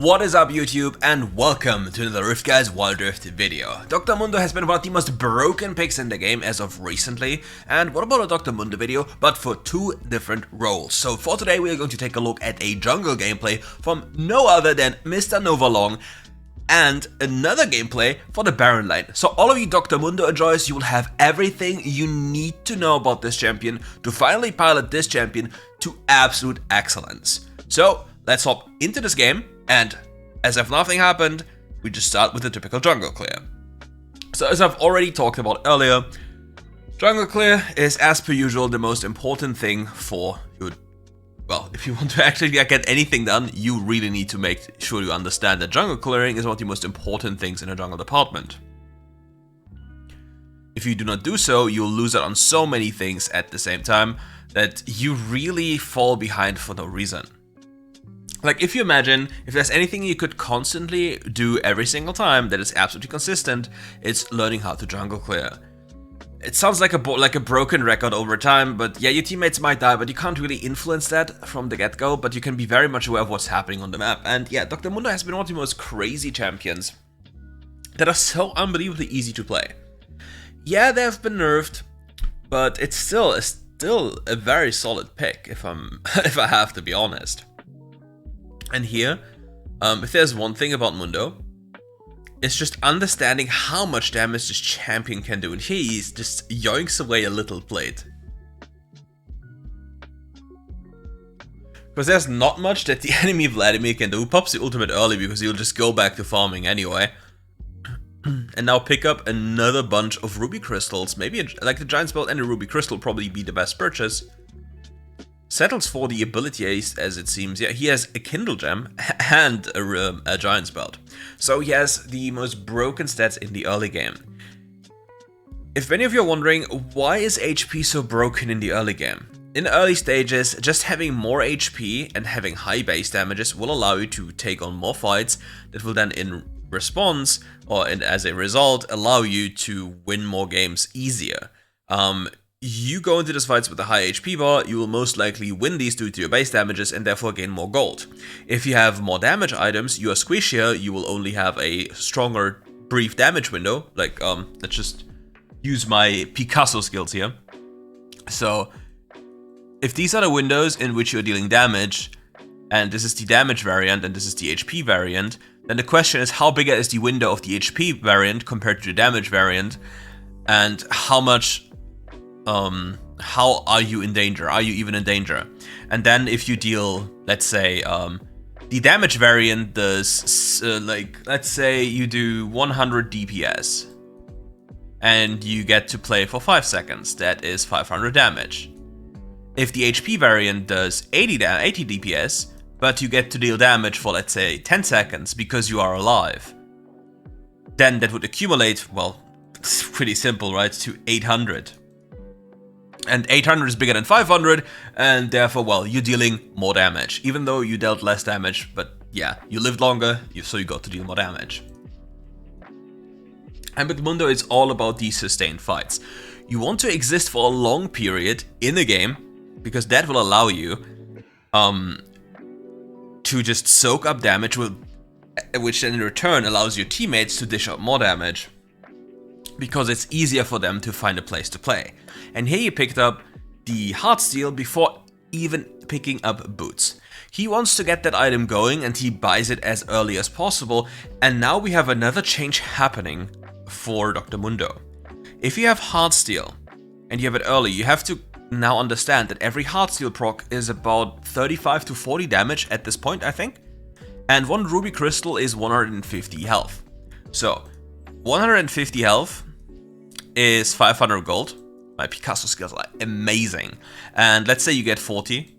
What is up YouTube, and welcome to another RiftGuides WildRift video. Dr Mundo has been one of the most broken picks in the game as of recently, and what about a Dr Mundo video, but for two different roles. So for today we are going to take a look at a jungle gameplay from no other than Mr. Novalong, and another gameplay for the Baron lane. So all of you Dr Mundo enjoyers, you will have everything you need to know about this champion to finally pilot this champion to absolute excellence. So let's hop into this game. And as if nothing happened, we just start with the typical jungle clear. So as I've already talked about earlier, jungle clear is, as per usual, the most important thing for you. Well, if you want to actually get anything done, you really need to make sure you understand that jungle clearing is one of the most important things in a jungle department. If you do not do so, you'll lose out on so many things at the same time that you really fall behind for no reason. Like, if you imagine, if there's anything you could constantly do every single time that is absolutely consistent, it's learning how to jungle clear. It sounds like a broken record over time, but yeah, your teammates might die, but you can't really influence that from the get-go, but you can be very much aware of what's happening on the map. And yeah, Dr Mundo has been one of the most crazy champions that are so unbelievably easy to play. Yeah, they have been nerfed, but it's still a very solid pick, if I have to be honest. And here, if there's one thing about Mundo, it's just understanding how much damage this champion can do. And here he's just yoinks away a little plate. Because there's not much that the enemy Vladimir can do. Pops the ultimate early because he'll just go back to farming anyway. And now pick up another bunch of ruby crystals. Maybe like the Giant's Belt and a ruby crystal will probably be the best purchase. Settles for the ability ace, as it seems. Yeah, he has a Kindle Gem and a Giant's Belt. So he has the most broken stats in the early game. If many of you are wondering, why is HP so broken in the early game? In the early stages, just having more HP and having high base damages will allow you to take on more fights that will then in response, or as a result, allow you to win more games easier. You go into these fights with a high HP bar, you will most likely win these due to your base damages and therefore gain more gold. If you have more damage items, you are squishier, you will only have a stronger brief damage window. Like, let's just use my Picasso skills here. So, if these are the windows in which you're dealing damage, and this is the damage variant and this is the HP variant, then the question is how bigger is the window of the HP variant compared to the damage variant, and how much how are you in danger? Are you even in danger? And then if you deal, let's say, the damage variant does, let's say you do 100 DPS and you get to play for 5 seconds, that is 500 damage. If the HP variant does 80 DPS, but you get to deal damage for, let's say, 10 seconds because you are alive, then that would accumulate, well, it's pretty simple, right, to 800. And 800 is bigger than 500, and therefore, well, you're dealing more damage. Even though you dealt less damage, but yeah, you lived longer, so you got to deal more damage. And with Mundo, it's all about these sustained fights. You want to exist for a long period in the game, because that will allow you to just soak up damage, which then in return allows your teammates to dish out more damage, because it's easier for them to find a place to play. And here he picked up the Heartsteel before even picking up Boots. He wants to get that item going and he buys it as early as possible, and now we have another change happening for Dr Mundo. If you have Heartsteel and you have it early, you have to now understand that every Heartsteel proc is about 35 to 40 damage at this point, I think, and one Ruby Crystal is 150 health. So 150 health is 500 gold. My Picasso skills are amazing. And let's say you get 40.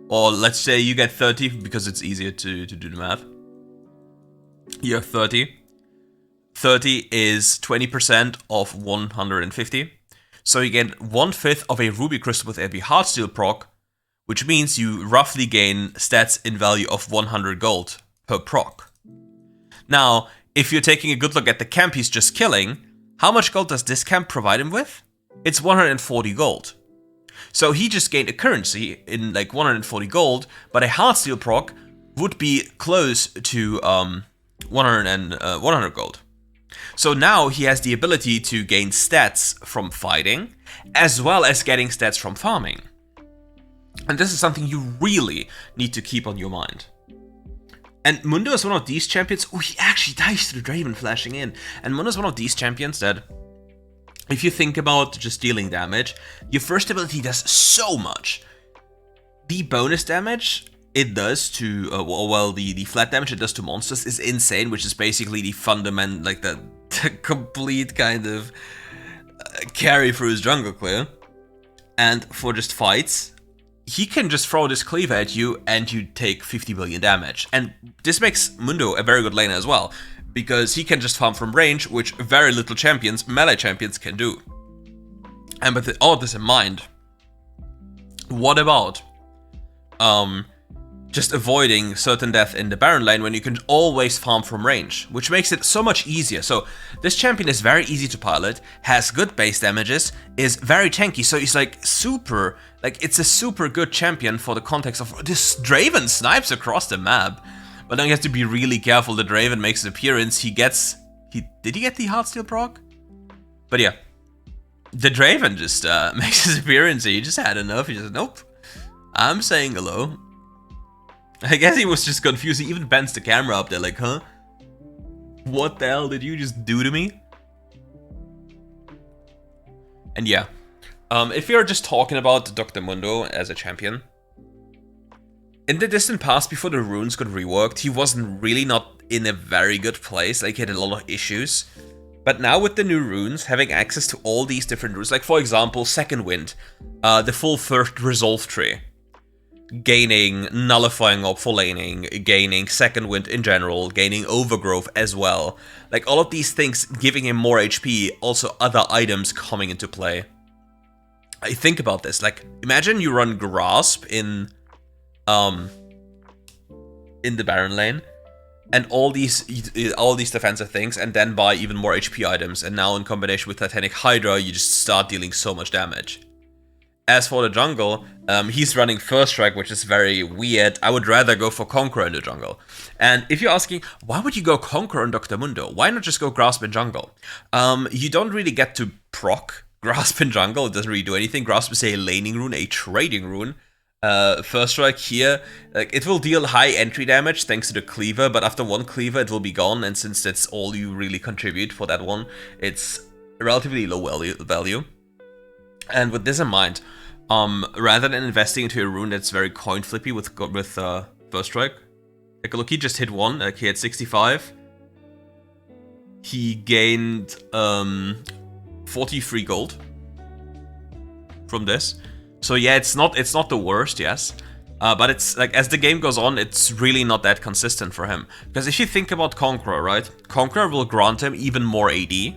Or let's say you get 30 because it's easier to do the math. You have 30. 30 is 20% of 150. So you get 1/5 of a Ruby Crystal with every Heartsteel proc, which means you roughly gain stats in value of 100 gold per proc. Now, if you're taking a good look at the camp he's just killing, how much gold does this camp provide him with? It's 140 gold. So he just gained a currency in like 140 gold, but a Heartsteel proc would be close to 100 gold. So now he has the ability to gain stats from fighting, as well as getting stats from farming. And this is something you really need to keep on your mind. And Mundo is one of these champions. Oh, he actually dies to the Draven flashing in. And Mundo is one of these champions that, if you think about just dealing damage, your first ability does so much. The bonus damage it does to, the flat damage it does to monsters is insane, which is basically the fundament, like the complete kind of carry through his jungle clear. And for just fights, he can just throw this cleaver at you and you take 50 billion damage. And this makes Mundo a very good laner as well, because he can just farm from range, which very little champions, melee champions, can do. And with all of this in mind, what about just avoiding certain death in the Baron lane when you can always farm from range, which makes it so much easier. So this champion is very easy to pilot, has good base damages, is very tanky, so he's like super, like it's a super good champion for the context of this Draven snipes across the map. But then you have to be really careful. The Draven makes his appearance, did he get the Heartsteel proc? But yeah, the Draven just makes his appearance, he just had enough, he just, nope, I'm saying hello. I guess he was just confused. He even bends the camera up there like, huh? What the hell did you just do to me? And yeah, if you're just talking about Dr. Mundo as a champion, in the distant past, before the runes got reworked, he wasn't really not in a very good place. Like, he had a lot of issues. But now with the new runes, having access to all these different runes, like for example, Second Wind, the full first resolve tree, gaining Nullifying Orb for laning, gaining Second Wind in general, gaining Overgrowth as well. Like, all of these things giving him more HP, also other items coming into play. I think about this, like, imagine you run Grasp in the Baron lane, and all these defensive things, and then buy even more HP items, and now in combination with Titanic Hydra, you just start dealing so much damage. As for the jungle, he's running First Strike, which is very weird. I would rather go for Conqueror in the jungle. And if you're asking, why would you go Conqueror on Dr. Mundo? Why not just go Grasp in jungle? You don't really get to proc Grasp in jungle. It doesn't really do anything. Grasp is a laning rune, a trading rune. First Strike here, like, it will deal high entry damage thanks to the cleaver, but after one cleaver it will be gone, and since that's all you really contribute for that one, it's relatively low value. And with this in mind, rather than investing into a rune that's very coin flippy with First Strike, like, look, he just hit one, like, he had 65. He gained 43 gold from this. So yeah, it's not the worst, yes. But it's like, as the game goes on, it's really not that consistent for him. Because if you think about Conqueror, right? Conqueror will grant him even more AD.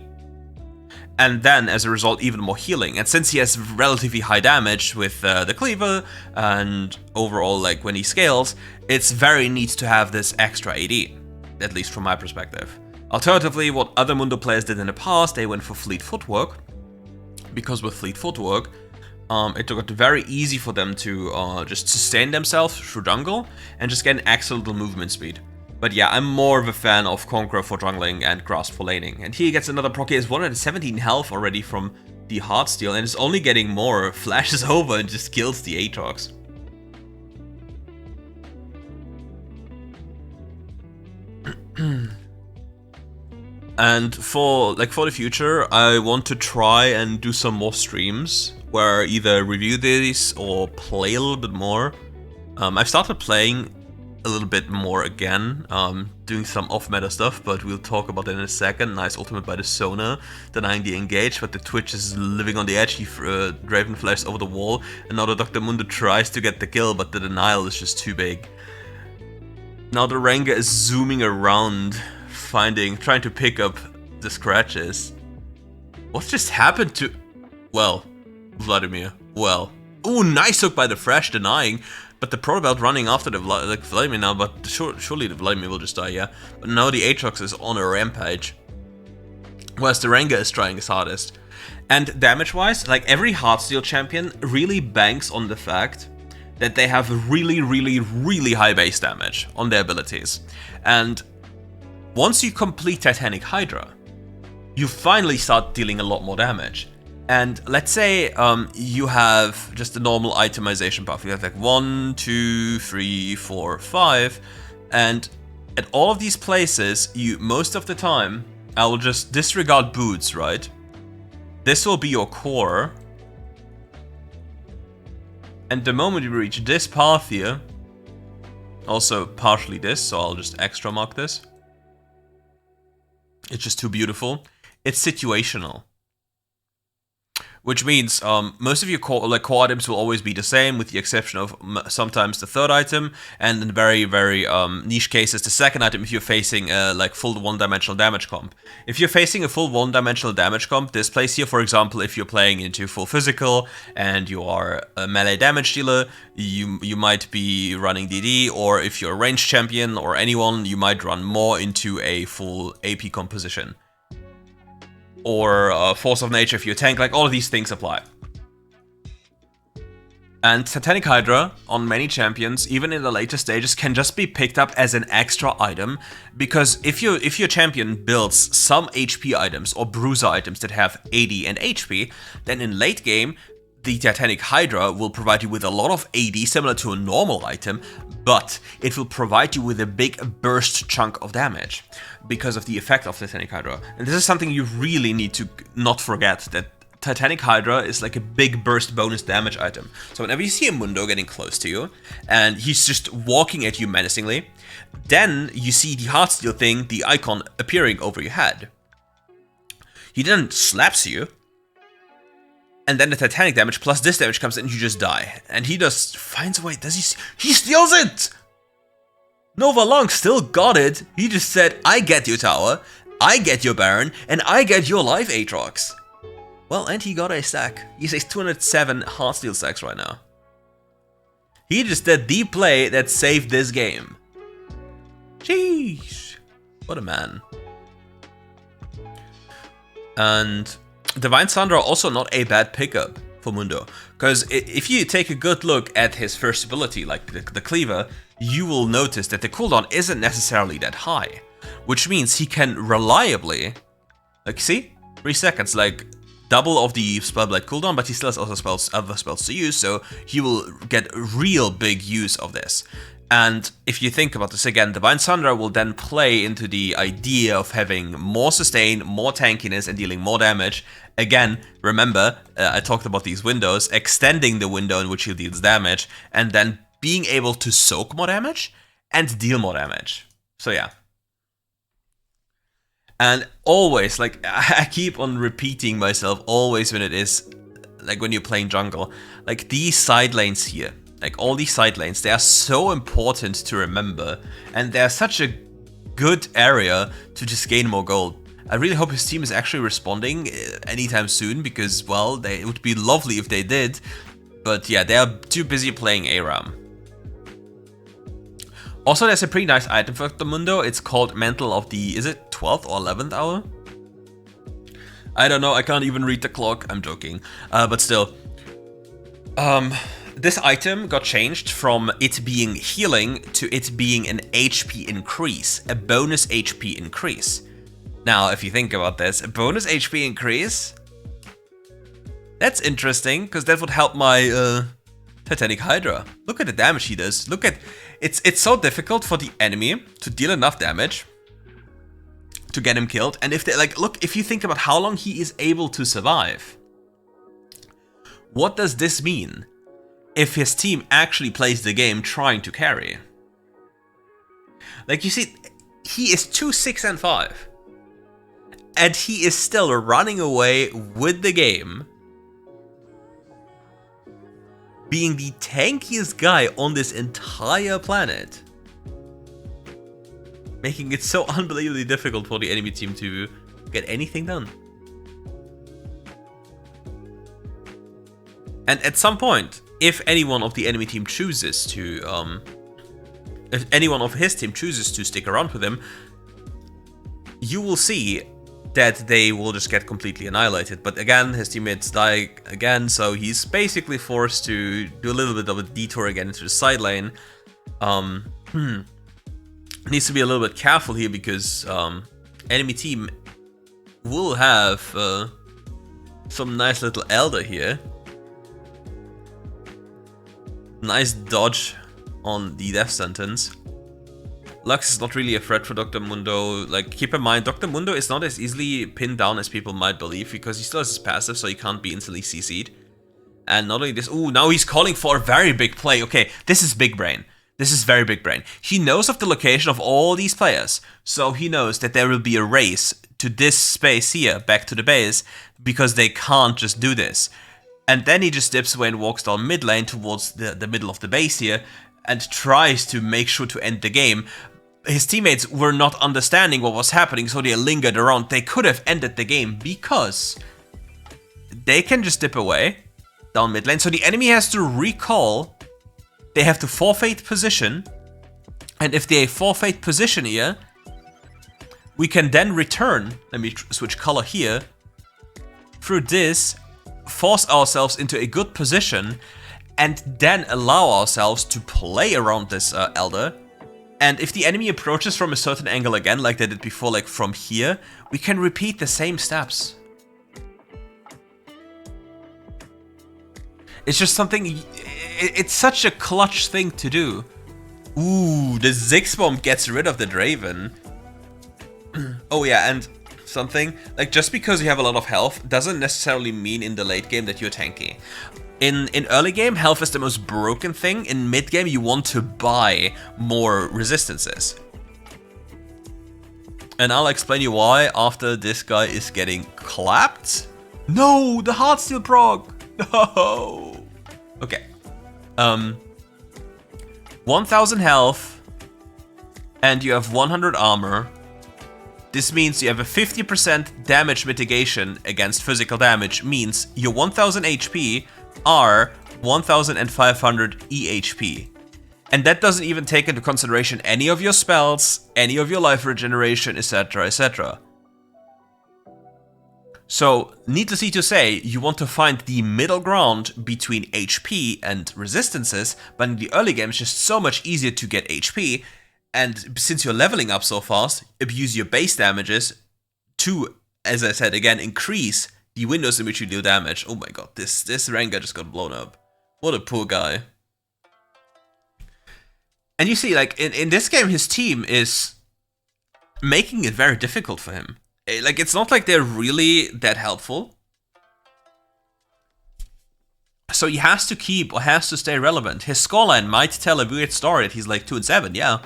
And then, as a result, even more healing. And since he has relatively high damage with the cleaver, and overall, like, when he scales, it's very neat to have this extra AD. At least from my perspective. Alternatively, what other Mundo players did in the past, they went for Fleet Footwork. Because with Fleet Footwork, it got very easy for them to just sustain themselves through jungle and just get an excellent little movement speed. But yeah, I'm more of a fan of Conqueror for jungling and Grasp for laning. And here he gets another proc. He has 117 health already from the Heartsteel, and is only getting more, flashes over and just kills the Aatrox. And for the future, I want to try and do some more streams where I either review these or play a little bit more. I've started playing a little bit more again, doing some off-meta stuff, but we'll talk about that in a second. Nice ultimate by the Sona, denying the engage, but the Twitch is living on the edge. He Draven flashes over the wall, and now the Dr. Mundo tries to get the kill, but the denial is just too big. Now the Rengar is zooming around, trying to pick up the scratches. What just happened to... Well, Vladimir. Well. Ooh, nice hook by the Thresh, denying. But the Protobelt running after the Vladimir now, but surely the Vladimir will just die, yeah. But now the Aatrox is on a rampage. Whereas the Rengar is trying his hardest. And damage-wise, like, every Heartsteel champion really banks on the fact that they have really, really, really high base damage on their abilities. And once you complete Titanic Hydra, you finally start dealing a lot more damage. And let's say you have just a normal itemization buff. You have like 1, 2, 3, 4, 5. And at all of these places, you most of the time, I will just disregard boots, right? This will be your core. And the moment you reach this path here, also partially this, so I'll just extra mark this. It's just too beautiful. It's situational. Which means most of your core items will always be the same, with the exception of sometimes the third item, and in very, very niche cases, the second item if you're facing like full one-dimensional damage comp. If you're facing a full one-dimensional damage comp, this place here, for example, if you're playing into full physical and you are a melee damage dealer, you might be running DD, or if you're a ranged champion or anyone, you might run more into a full AP composition. Or Force of Nature if you're a tank, like all of these things apply. And Titanic Hydra, on many champions, even in the later stages, can just be picked up as an extra item, because if your champion builds some HP items or bruiser items that have AD and HP, then in late game, the Titanic Hydra will provide you with a lot of AD, similar to a normal item, but it will provide you with a big burst chunk of damage because of the effect of Titanic Hydra. And this is something you really need to not forget, that Titanic Hydra is like a big burst bonus damage item. So whenever you see a Mundo getting close to you, and he's just walking at you menacingly, then you see the Heartsteel thing, the icon, appearing over your head. He then slaps you, and then the Titanic damage plus this damage comes in and you just die. And he just finds a way, he steals it! Nova Long still got it. He just said, I get your tower, I get your Baron, and I get your life Aatrox. Well, and he got a stack. He says 207 Heartsteel stacks right now. He just did the play that saved this game. Sheesh. What a man. And Divine Sandra also not a bad pickup for Mundo. Because if you take a good look at his first ability, like the Cleaver, you will notice that the cooldown isn't necessarily that high. Which means he can reliably, like see, 3 seconds, like double of the Spellblade cooldown, but he still has other spells to use, so he will get real big use of this. And if you think about this again, Divine Sandra will then play into the idea of having more sustain, more tankiness, and dealing more damage. Again, remember, I talked about these windows, extending the window in which he deals damage, and then being able to soak more damage and deal more damage. So yeah. And always, like, I keep on repeating myself, always when it is, like when you're playing jungle, like these side lanes here, like all these side lanes, they are so important to remember, and they're such a good area to just gain more gold. I really hope his team is actually responding anytime soon, because, well, it would be lovely if they did, but yeah, they are too busy playing ARAM. Also, there's a pretty nice item for Dr Mundo. It's called Mantle of the, is it 12th or 11th hour? I don't know, I can't even read the clock, I'm joking. But still. This item got changed from it being healing to it being an HP increase, a bonus HP increase. Now, if you think about this, a bonus HP increase? That's interesting, because that would help my Titanic Hydra. Look at the damage he does. Look at, it's so difficult for the enemy to deal enough damage to get him killed. And if they, like, look, if you think about how long he is able to survive, what does this mean if his team actually plays the game trying to carry? Like, you see, he is 2, 6, and 5. And he is still running away with the game, being the tankiest guy on this entire planet, making it so unbelievably difficult for the enemy team to get anything done. And at some point, if anyone of the enemy team chooses to, if anyone of his team chooses to stick around with him, you will see that they will just get completely annihilated. But again, his teammates die again, so he's basically forced to do a little bit of a detour again into the side lane. Needs to be a little bit careful here because enemy team will have some nice little Elder here. Nice dodge on the death sentence. Lux is not really a threat for Dr. Mundo. Like, keep in mind, Dr. Mundo is not as easily pinned down as people might believe because he still has his passive, so he can't be instantly CC'd. And not only this, ooh, now he's calling for a very big play. Okay, this is big brain. This is very big brain. He knows of the location of all these players, so he knows that there will be a race to this space here, back to the base, because they can't just do this. And then he just dips away and walks down mid lane towards the middle of the base here, and tries to make sure to end the game. His teammates were not understanding what was happening, so they lingered around. They could have ended the game because they can just dip away down mid lane. So the enemy has to recall. They have to forfeit position. And if they forfeit position here, we can then return. Let me switch color here. Through this, force ourselves into a good position and then allow ourselves to play around this Elder. And if the enemy approaches from a certain angle again, like they did before, like from here, we can repeat the same steps. It's just something, it's such a clutch thing to do. Ooh, the Ziggs bomb gets rid of the Draven. Oh yeah, and something, like just because you have a lot of health doesn't necessarily mean in the late game that you're tanky. In early game, health is the most broken thing. In mid game, you want to buy more resistances. And I'll explain you why after this guy is getting clapped. No, the Heartsteel proc. No. Okay. 1000 health, and you have 100 armor. This means you have a 50% damage mitigation against physical damage. Means your 1000 HP are 1500 EHP. And that doesn't even take into consideration any of your spells, any of your life regeneration, etc, etc. So, needlessly to say, you want to find the middle ground between HP and resistances, but in the early game it's just so much easier to get HP, and since you're leveling up so fast, abuse your base damages to, as I said again, increase the windows in which you deal damage. Oh my god, this Rengar just got blown up. What a poor guy. And you see, like, in this game, his team is making it very difficult for him. Like, it's not like they're really that helpful. So he has to keep, or has to stay relevant. His scoreline might tell a weird story that he's like 2-7, yeah.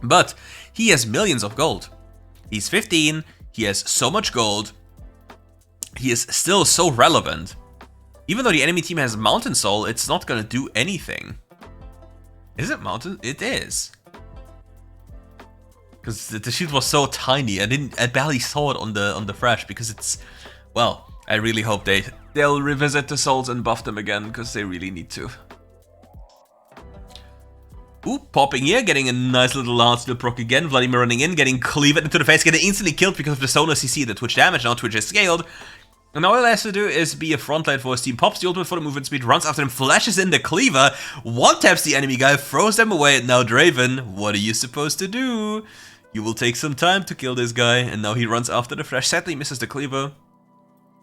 But he has millions of gold. He's 15, he has so much gold. He is still so relevant. Even though the enemy team has Mountain Soul, it's not gonna do anything. Is it Mountain? It is. Because the shield was so tiny, I barely saw it on the Thresh because it's, well, I really hope they'll revisit the souls and buff them again because they really need to. Ooh, popping here, getting a nice little Heartsteel proc again. Vladimir running in, getting cleaved into the face, getting instantly killed because of the Sonar CC, the Twitch damage. Now Twitch is scaled. And all he has to do is be a frontline for his team. Pops the ultimate for the movement speed, runs after him, flashes in the cleaver, one-taps the enemy guy, throws them away. Now Draven, what are you supposed to do? You will take some time to kill this guy, and now he runs after the Thresh. Sadly misses the cleaver.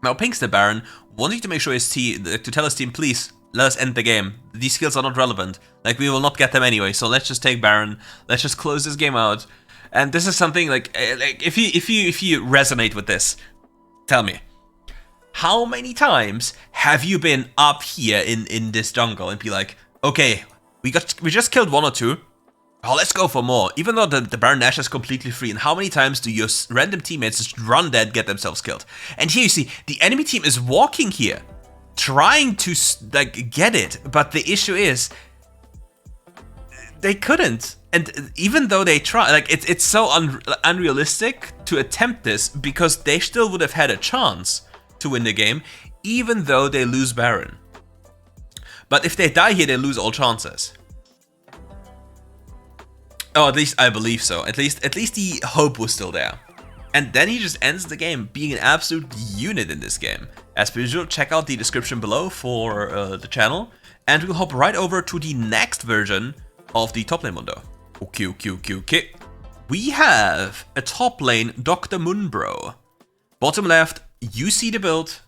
Now pinks the Baron, wanting to make sure to tell his team, please, let us end the game. These skills are not relevant. Like, we will not get them anyway, so let's just take Baron. Let's just close this game out. And this is something like if you resonate with this, tell me. How many times have you been up here in this jungle and be like, okay, we just killed 1 or 2. Oh, let's go for more. Even though the Baron Nash is completely free, and how many times do your random teammates just run dead, get themselves killed? And here you see, the enemy team is walking here, trying to like get it, but the issue is, they couldn't. And even though they try, like it's so unrealistic to attempt this because they still would have had a chance to win the game, even though they lose Baron. But if they die here, they lose all chances. Oh, at least I believe so. At least the hope was still there. And then he just ends the game, being an absolute unit in this game. As per usual, check out the description below for the channel, and we'll hop right over to the next version of the top lane Mundo. Okay. We have a top lane Dr Mundo. Bottom left, you see the build.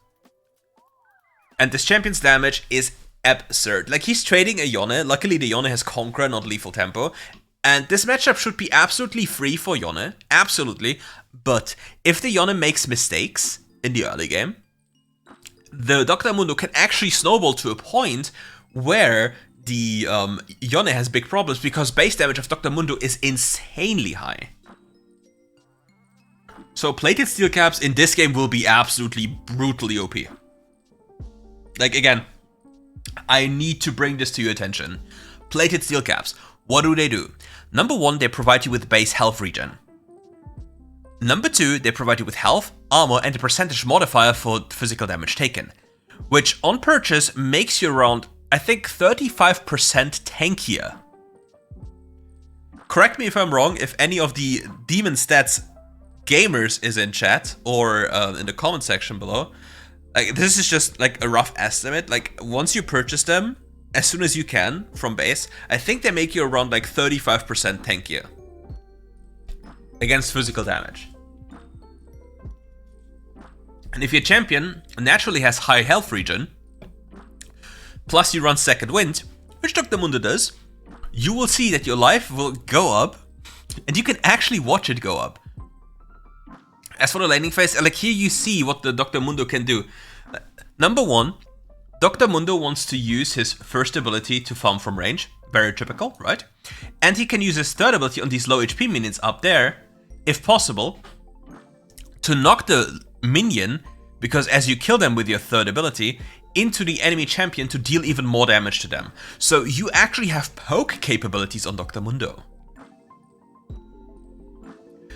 And this champion's damage is absurd. Like, he's trading a Yone. Luckily, the Yone has Conqueror, not Lethal Tempo. And this matchup should be absolutely free for Yone. Absolutely. But if the Yone makes mistakes in the early game, the Dr Mundo can actually snowball to a point where the Yone has big problems because base damage of Dr Mundo is insanely high. So plated steel caps in this game will be absolutely brutally OP. Like, again, I need to bring this to your attention. Plated steel caps, what do? Number 1, they provide you with base health regen. Number 2, they provide you with health, armor, and a percentage modifier for physical damage taken, which on purchase makes you around, I think, 35% tankier. Correct me if I'm wrong, if any of the Demon Stats gamers is in chat or in the comment section below. Like, this is just like a rough estimate. Like, once you purchase them, as soon as you can from base, I think they make you around like 35% tankier against physical damage. And if your champion naturally has high health regen, plus you run second wind, which Dr Mundo does, you will see that your life will go up, and you can actually watch it go up. As for the laning phase, like, here you see what the Dr Mundo can do. Number 1, Dr Mundo wants to use his first ability to farm from range. Very typical, right? And he can use his third ability on these low HP minions up there, if possible, to knock the minion, because as you kill them with your third ability, into the enemy champion to deal even more damage to them. So you actually have poke capabilities on Dr Mundo.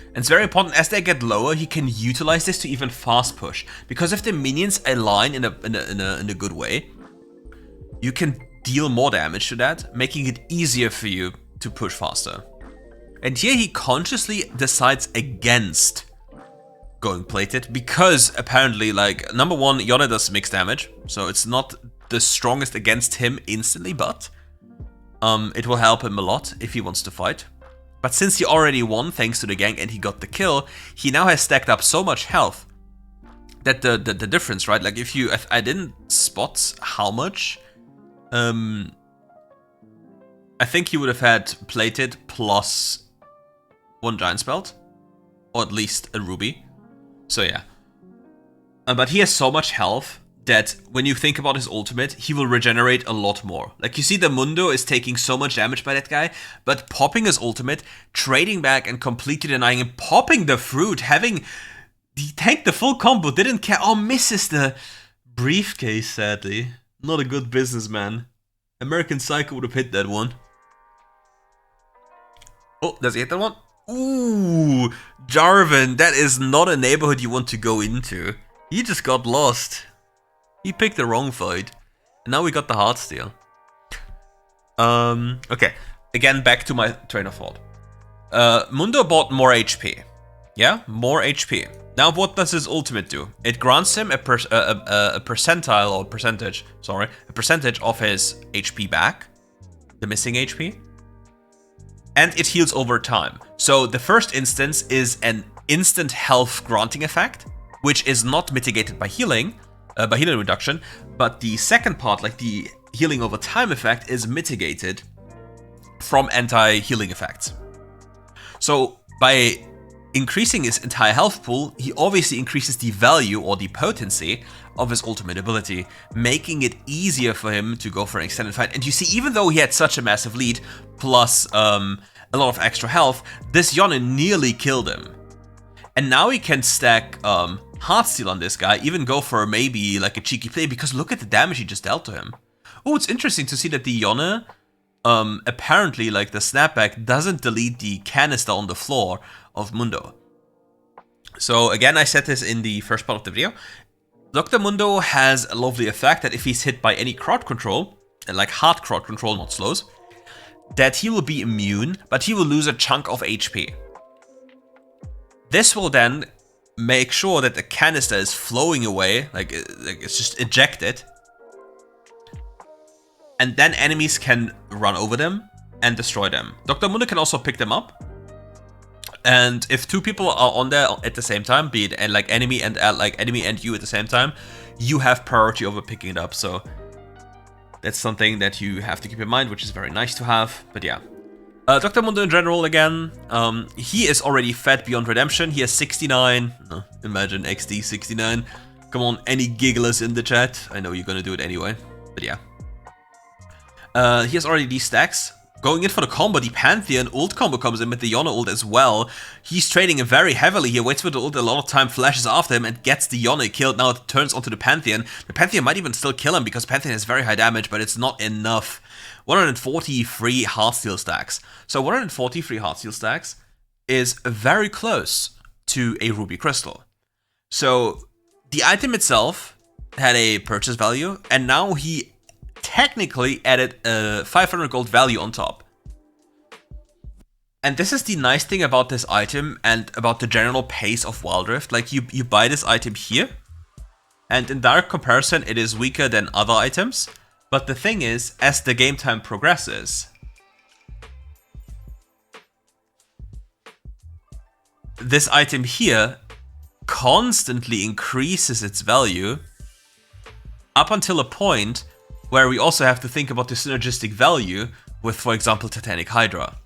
And it's very important, as they get lower, he can utilize this to even fast push. Because if the minions align in a good way, you can deal more damage to that, making it easier for you to push faster. And here he consciously decides against going plated, because apparently, like, number 1, Yone does mixed damage, so it's not the strongest against him instantly, but it will help him a lot if he wants to fight. But since he already won thanks to the gank and he got the kill, he now has stacked up so much health that the difference, right? Like, if you, I didn't spot how much. I think he would have had plated plus 1 giant spelt, or at least a ruby. So yeah. But he has so much health that when you think about his ultimate, he will regenerate a lot more. Like, you see the Mundo is taking so much damage by that guy, but popping his ultimate, trading back and completely denying him, popping the fruit, having... He tanked the full combo, didn't care. Oh, misses the briefcase, sadly. Not a good businessman. American Psycho would have hit that one. Oh, does he hit that one? Ooh, Jarvan, that is not a neighborhood you want to go into. He just got lost. He picked the wrong fight. And now we got the hard steal. Okay. Again, back to my train of thought. Mundo bought more HP. Yeah, more HP. Now what does his ultimate do? It grants him a percentile, or percentage, sorry, a percentage of his HP back. The missing HP. And it heals over time. So the first instance is an instant health granting effect, which is not mitigated by healing reduction, but the second part, like the healing over time effect, is mitigated from anti-healing effects. So by increasing his entire health pool, he obviously increases the value or the potency of his ultimate ability, making it easier for him to go for an extended fight. And you see, even though he had such a massive lead, plus a lot of extra health, this Yone nearly killed him. And now he can stack Heartsteel on this guy, even go for maybe like a cheeky play, because look at the damage he just dealt to him. Oh, it's interesting to see that the Yone, apparently, like the snapback, doesn't delete the canister on the floor of Mundo. So again, I said this in the first part of the video. Dr. Mundo has a lovely effect that if he's hit by any crowd control, like hard crowd control, not slows, that he will be immune, but he will lose a chunk of HP. This will then make sure that the canister is flowing away, like it's just ejected. And then enemies can run over them and destroy them. Dr. Mundo can also pick them up. And if two people are on there at the same time, be it like enemy and you at the same time, you have priority over picking it up. So that's something that you have to keep in mind, which is very nice to have. But yeah. Dr. Mundo in general, again, he is already fed beyond redemption. He has 69. Imagine XD 69. Come on, any gigglers in the chat? I know you're gonna do it anyway. But yeah. He has already these stacks. Going in for the combo, the Pantheon ult combo comes in with the Yone ult as well. He's trading him very heavily here, waits for the ult a lot of time, flashes after him and gets the Yone killed. Now it turns onto the Pantheon. The Pantheon might even still kill him because Pantheon has very high damage, but it's not enough. 143 Heartsteel stacks. So 143 Heartsteel stacks is very close to a Ruby Crystal. So the item itself had a purchase value, and now he technically added a 500 gold value on top. And this is the nice thing about this item and about the general pace of WildRift. Like you buy this item here, and in direct comparison it is weaker than other items. But the thing is, as the game time progresses, this item here constantly increases its value up until a point where we also have to think about the synergistic value with, for example, Titanic Hydra.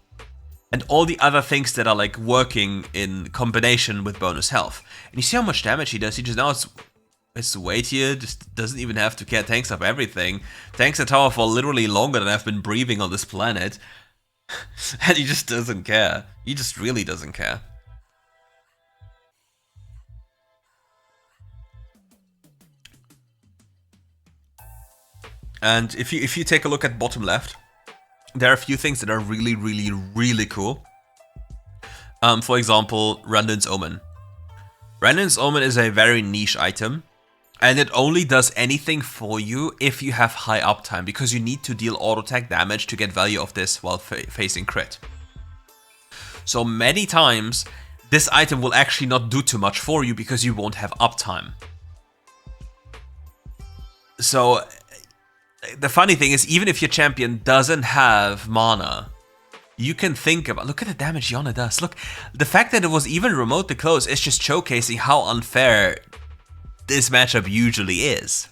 And all the other things that are like working in combination with bonus health. And you see how much damage he does? He just now his weight here just doesn't even have to care. Tanks up everything. Tanks the tower for literally longer than I've been breathing on this planet. And he just doesn't care. He just really doesn't care. And if you take a look at bottom left, there are a few things that are really, really, really cool. For example, Randon's Omen. Randon's Omen is a very niche item, and it only does anything for you if you have high uptime, because you need to deal auto attack damage to get value of this while facing crit. So many times, this item will actually not do too much for you because you won't have uptime. So the funny thing is, even if your champion doesn't have mana, you can think about, look at the damage Yone does. Look, the fact that it was even remotely close is just showcasing how unfair this matchup usually is.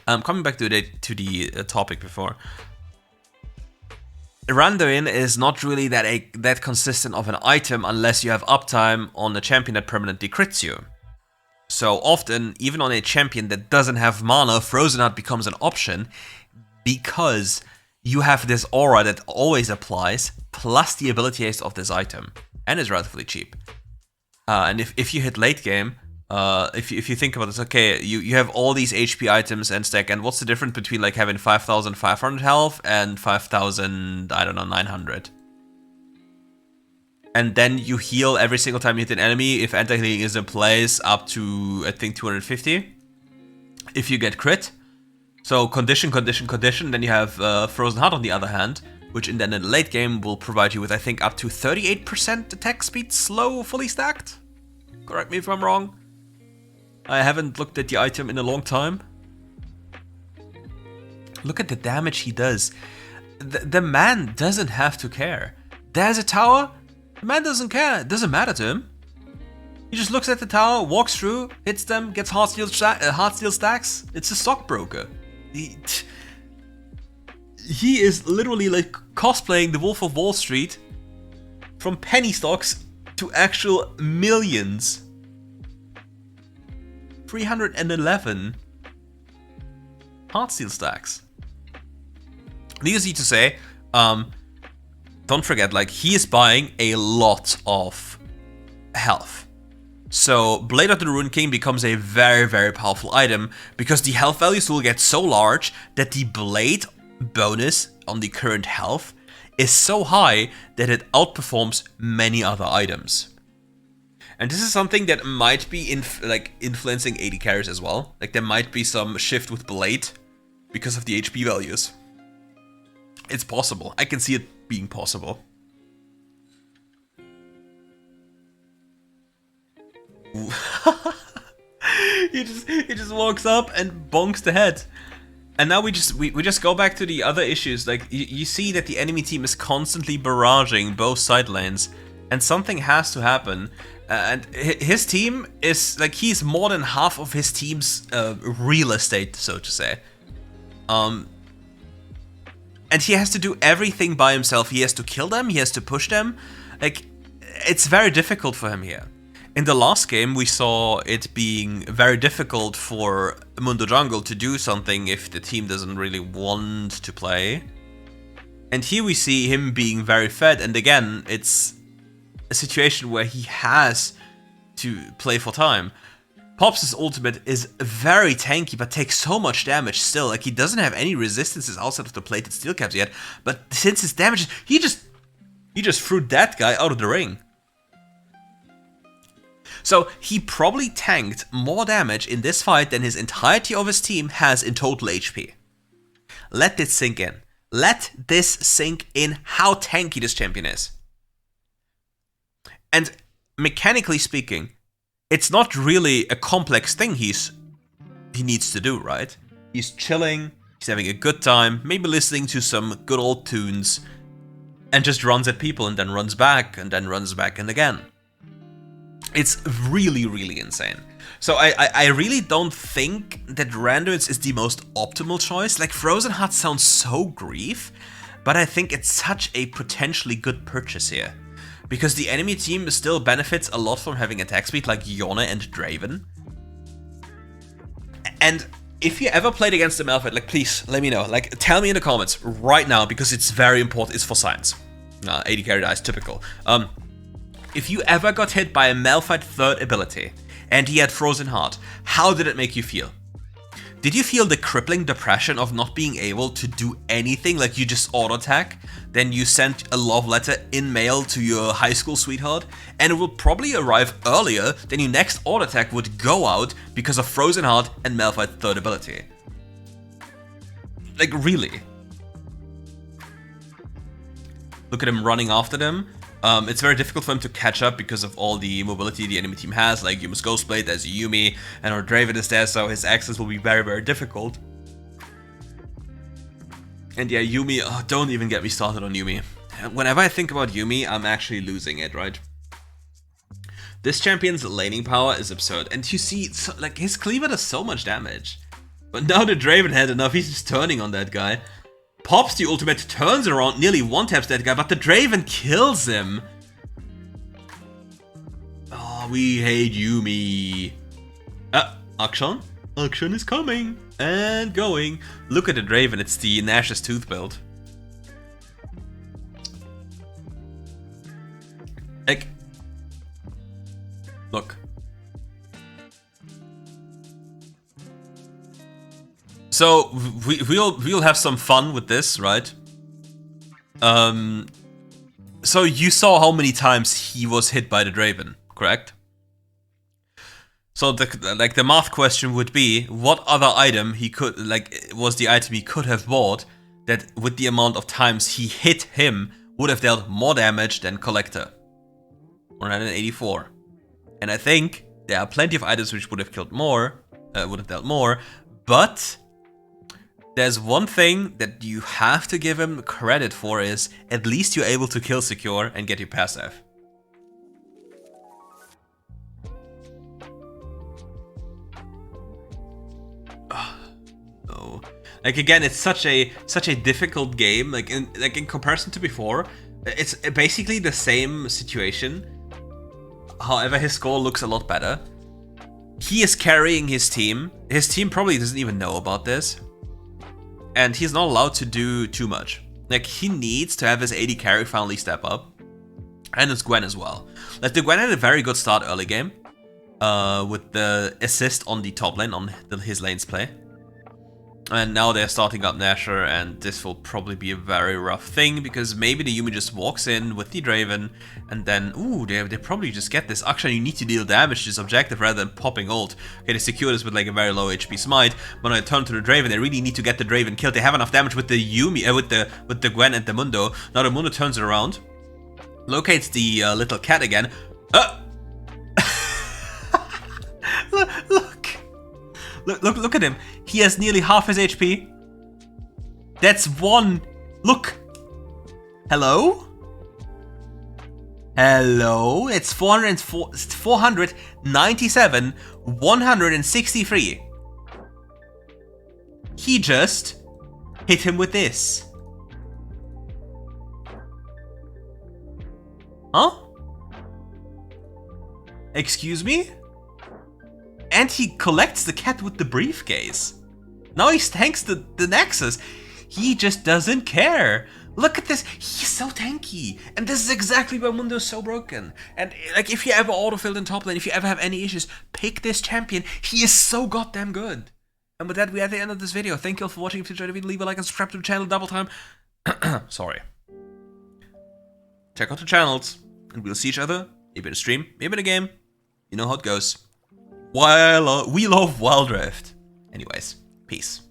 Coming back to the topic before, Randuin is not really that consistent of an item unless you have uptime on a champion that permanently crits you. So often, even on a champion that doesn't have mana, Frozen Heart becomes an option because you have this aura that always applies, plus the ability haste of this item, and is relatively cheap. And if you hit late game, if you think about this, okay, you have all these HP items and stack, and what's the difference between like having 5,500 health and 5,000, I don't know, 900? And then you heal every single time you hit an enemy, if anti-healing is in place, up to, I think, 250. If you get crit. So condition, then you have Frozen Heart on the other hand, which in the late game will provide you with, I think, up to 38% attack speed slow, fully stacked. Correct me if I'm wrong. I haven't looked at the item in a long time. Look at the damage he does. The man doesn't have to care. There's a tower. The man doesn't care. It doesn't matter to him. He just looks at the tower, walks through, hits them, gets Heartsteel stacks. It's a stockbroker. He is literally like cosplaying the Wolf of Wall Street from penny stocks to actual millions. 311 Heartsteel stacks. Needless to say, don't forget, like, he is buying a lot of health. So Blade of the Ruined King becomes a very, very powerful item because the health values will get so large that the blade bonus on the current health is so high that it outperforms many other items. And this is something that might be influencing AD carries as well. Like, there might be some shift with Blade because of the HP values. It's possible. I can see it being possible. he just walks up and bonks the head. And now we just go back to the other issues. Like you see that the enemy team is constantly barraging both side lanes, and something has to happen. And his team is like, he's more than half of his team's real estate, so to say. And he has to do everything by himself. He has to kill them. He has to push them. Like, it's very difficult for him here. In the last game, we saw it being very difficult for Mundo Jungle to do something if the team doesn't really want to play. And here we see him being very fed, and again, it's a situation where he has to play for time. Pops' ultimate is very tanky, but takes so much damage still. Like, he doesn't have any resistances outside of the plated steel caps yet, but since his damage, he just threw that guy out of the ring. So he probably tanked more damage in this fight than his entirety of his team has in total HP. Let this sink in. Let this sink in how tanky this champion is. And mechanically speaking, it's not really a complex thing he needs to do, right? He's chilling, he's having a good time, maybe listening to some good old tunes, and just runs at people and then runs back and then runs back and again. It's really, really insane. So I really don't think that Randuin's is the most optimal choice. Like, Frozen Heart sounds so grief, but I think it's such a potentially good purchase here. Because the enemy team still benefits a lot from having attack speed like Yone and Draven. And if you ever played against the Malphite, like, please let me know. Like, tell me in the comments right now, because it's very important. It's for science. 80 carry dice, typical. If you ever got hit by a Malphite third ability, and he had Frozen Heart, how did it make you feel? Did you feel the crippling depression of not being able to do anything, like you just auto-attack, then you sent a love letter in mail to your high school sweetheart, and it will probably arrive earlier than your next auto-attack would go out because of Frozen Heart and Malphite third ability? Like, really? Look at him running after them. It's very difficult for him to catch up because of all the mobility the enemy team has, like Yumi's Ghostblade, there's Yumi, and our Draven is there, so his access will be very, very difficult. And yeah, Yumi, oh, don't even get me started on Yumi. Whenever I think about Yumi, I'm actually losing it, right? This champion's laning power is absurd, and you see, like, his cleaver does so much damage. But now the Draven had enough, he's just turning on that guy. Pops the ultimate, turns around, nearly one-taps that guy, but the Draven kills him. Oh, we hate Yumi. Akshan? Akshan is coming and going. Look at the Draven, it's the Nash's Tooth build. Like, look. So we'll have some fun with this, right? So you saw how many times he was hit by the Draven, correct? So the math question would be, what other item he could, like, was the item he could have bought that with the amount of times he hit him would have dealt more damage than Collector? 184. And I think there are plenty of items which would have killed more, would have dealt more, but there's one thing that you have to give him credit for, is at least you're able to kill secure and get your passive. No. Like, again, it's such a difficult game. Like in comparison to before, it's basically the same situation. However, his score looks a lot better. He is carrying his team. His team probably doesn't even know about this. And he's not allowed to do too much. Like, he needs to have his AD carry finally step up. And his Gwen as well. Like, the Gwen had a very good start early game. With the assist on the top lane, on his lane's play. And now they're starting up Nashor, and this will probably be a very rough thing, because maybe the Yumi just walks in with the Draven, and then, ooh, they probably just get this. Actually, you need to deal damage to this objective rather than popping ult. Okay, they secure this with like a very low HP smite, but when I turn to the Draven, they really need to get the Draven killed. They have enough damage with the Yumi, with the Gwen and the Mundo. Now the Mundo turns it around, locates the little cat again. Look at him. He has nearly half his HP. That's one. Look. Hello? Hello? It's 497, 163. He just hit him with this. Huh? Excuse me? And he collects the cat with the briefcase. Now he tanks the Nexus. He just doesn't care. Look at this. He's so tanky. And this is exactly why Mundo's so broken. And like, if you ever autofilled in top lane, if you ever have any issues, pick this champion. He is so goddamn good. And with that, we're at the end of this video. Thank you all for watching. If you enjoyed the video, leave a like and subscribe to the channel double time. Sorry. Check out the channels. And we'll see each other. Maybe in a stream, maybe in a game. You know how it goes. We love WildRift. Anyways, peace.